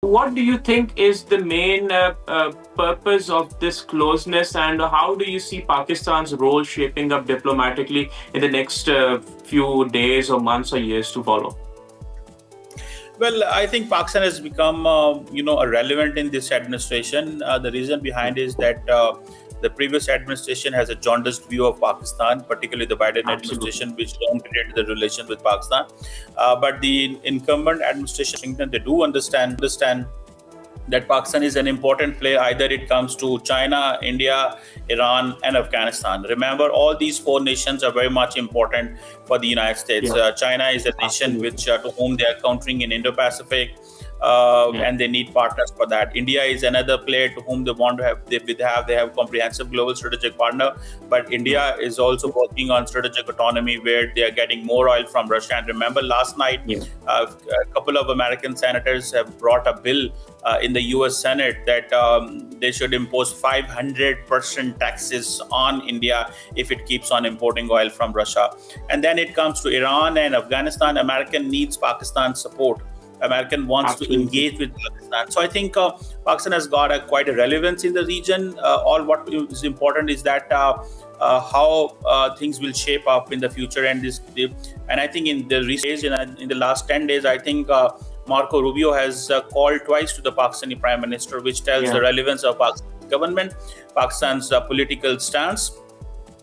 What do you think is the main purpose of this closeness, and how do you see Pakistan's role shaping up diplomatically in the next few days or months or years to follow? Well, I think Pakistan has become, irrelevant in this administration. The reason behind is that the previous administration has a jaundiced view of Pakistan, particularly the Biden Absolutely. administration, which downgraded the relation with Pakistan. But the incumbent administration, they do understand that Pakistan is an important player. Either it comes to China, India, Iran, and Afghanistan. Remember, all these four nations are very much important for the United States. Yeah, China is a nation absolutely. which to whom they are countering in Indo-Pacific, Yeah, and they need partners for that. India is another player to whom they want to have they have comprehensive global strategic partner. But yeah, India is also working on strategic autonomy, where they are getting more oil from Russia. And remember, last night yeah. a couple of American senators have brought a bill in the US Senate that they should impose 500% taxes on India if it keeps on importing oil from Russia. And then it comes to Iran and Afghanistan. American needs Pakistan's support. American wants to Absolutely. engage with Pakistan. So I think Pakistan has got quite a relevance in the region. All what is important is that how things will shape up in the future. And I think in the recent days, in the last 10 days, I think Marco Rubio has called twice to the Pakistani Prime Minister, which tells the Yeah, relevance of Pakistan's government, Pakistan's political stance,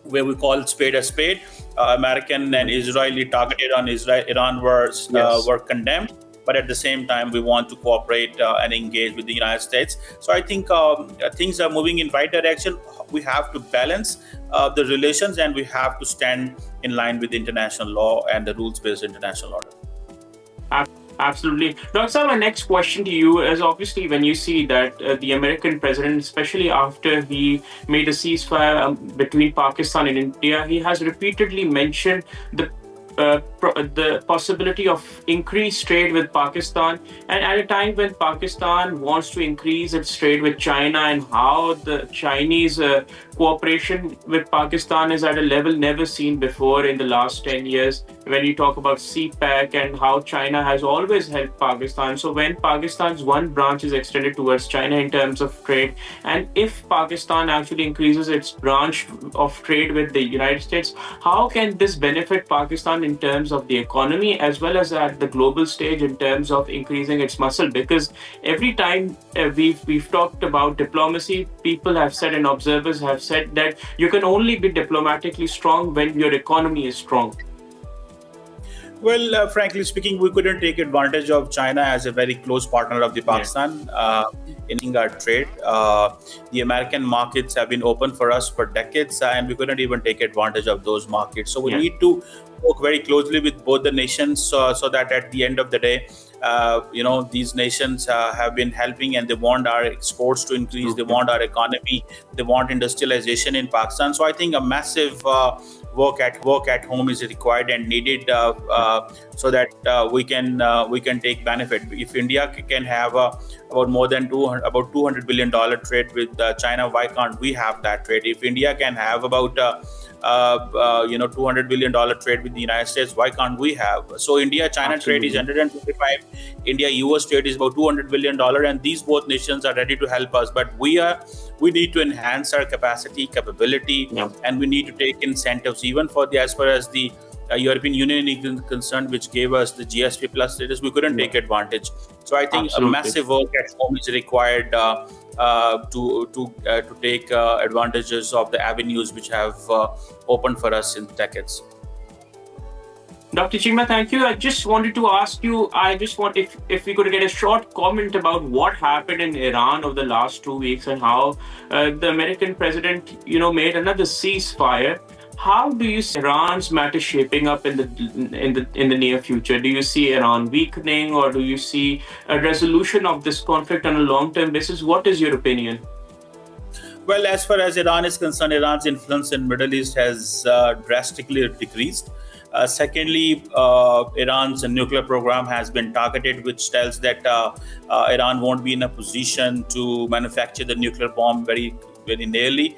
where we call spade a spade. American and Israeli targeted on Iran yes. were condemned, but at the same time, we want to cooperate and engage with the United States. So I think things are moving in right direction. We have to balance the relations, and we have to stand in line with international law and the rules-based international order. Absolutely. Dr. Sir, my next question to you is obviously when you see that the American president, especially after he made a ceasefire between Pakistan and India, he has repeatedly mentioned the possibility of increased trade with Pakistan, and at a time when Pakistan wants to increase its trade with China, and how the Chinese cooperation with Pakistan is at a level never seen before in the last 10 years. When you talk about CPEC and how China has always helped Pakistan. So when Pakistan's one branch is extended towards China in terms of trade, and if Pakistan actually increases its branch of trade with the United States, how can this benefit Pakistan in terms of the economy as well as at the global stage in terms of increasing its muscle? Because every time we've talked about diplomacy, people have said and observers have said that you can only be diplomatically strong when your economy is strong. Well, frankly speaking, we couldn't take advantage of China as a very close partner of the Yeah, Pakistan in our trade. The American markets have been open for us for decades, and we couldn't even take advantage of those markets. So we yeah, need to work very closely with both the nations, so that at the end of the day, these nations have been helping, and they want our exports to increase. They absolutely. want our economy. They want industrialization in Pakistan. So I think a massive work at home is required and needed, so that we can take benefit. If India can have about more than about $200 billion trade with China, why can't we have that trade? If India can have about $200 billion trade with the United States, why can't we have? So India China trade is Absolutely. 125. India US trade is about $200 billion, and these both nations are ready to help us. But we need to enhance our capability, Yeah, and we need to take incentives even for the as far as the European Union is concerned, which gave us the GSP plus status. We couldn't yeah, take advantage. So I think a absolutely. massive work at home is required to take advantages of the avenues which have opened for us in decades. Dr. Chima, thank you. I just wanted to ask you, I just want if we could get a short comment about what happened in Iran over the last 2 weeks, and how the American president, made another ceasefire. How do you see Iran's matter shaping up in the near future? Do you see Iran weakening, or do you see a resolution of this conflict on a long-term basis? What is your opinion? Well, as far as Iran is concerned, Iran's influence in Middle East has drastically decreased. Secondly, Iran's nuclear program has been targeted, which tells that Iran won't be in a position to manufacture the nuclear bomb very very nearly.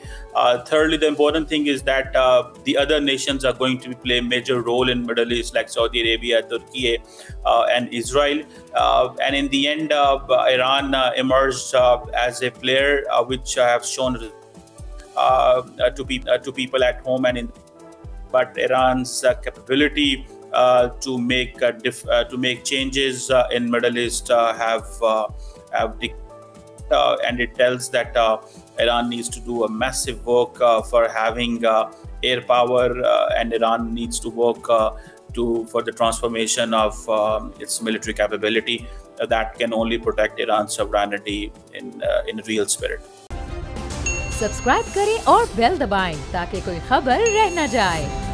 Thirdly, the important thing is that the other nations are going to play a major role in Middle East, like Saudi Arabia, Turkey, and Israel. And in the end, Iran emerged as a player which have shown to people at home and in. But Iran's capability to make changes in Middle East have and it tells that Iran needs to do a massive work for having air power, and Iran needs to work for the transformation of its military capability that can only protect Iran's sovereignty in real spirit. Subscribe करें और bell दबाएं ताकि कोई खबर रह न जाए।